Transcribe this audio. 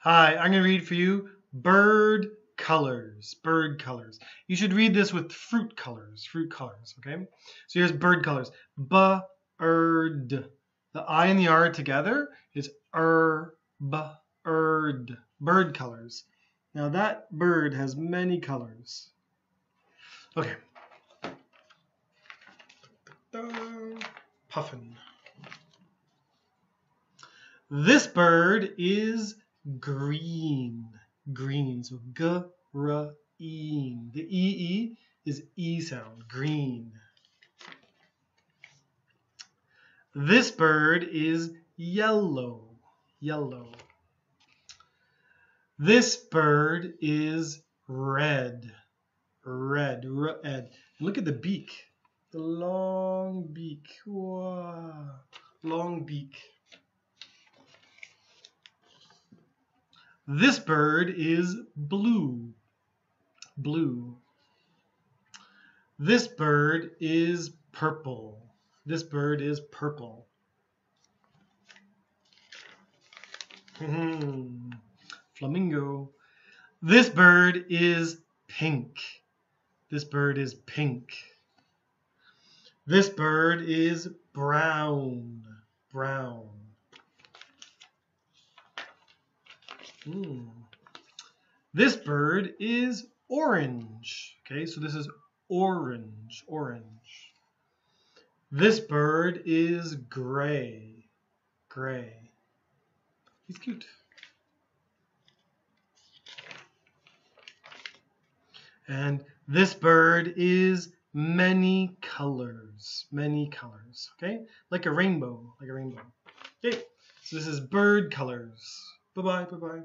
Hi, I'm going to read for you bird colors. Bird colors. You should read this with fruit colors. Fruit colors, okay? So here's bird colors. B-erd. The I and the R together is b-erd. Bird colors. Now that bird has many colors. Okay. Puffin. This bird is green. Green. So green. The E is E sound. Green. This bird is yellow. Yellow. This bird is red. Red. Red. Look at the beak. The long beak. Wow. Long beak. This bird is blue. Blue. This bird is purple. This bird is purple. Flamingo. This bird is pink. This bird is pink. This bird is brown. Brown. This bird is orange. Okay, so this is orange. Orange. This bird is gray. Gray. He's cute. And this bird is many colors. Many colors. Okay? Like a rainbow. Like a rainbow. Okay. So this is bird colors. Bye-bye. Bye-bye.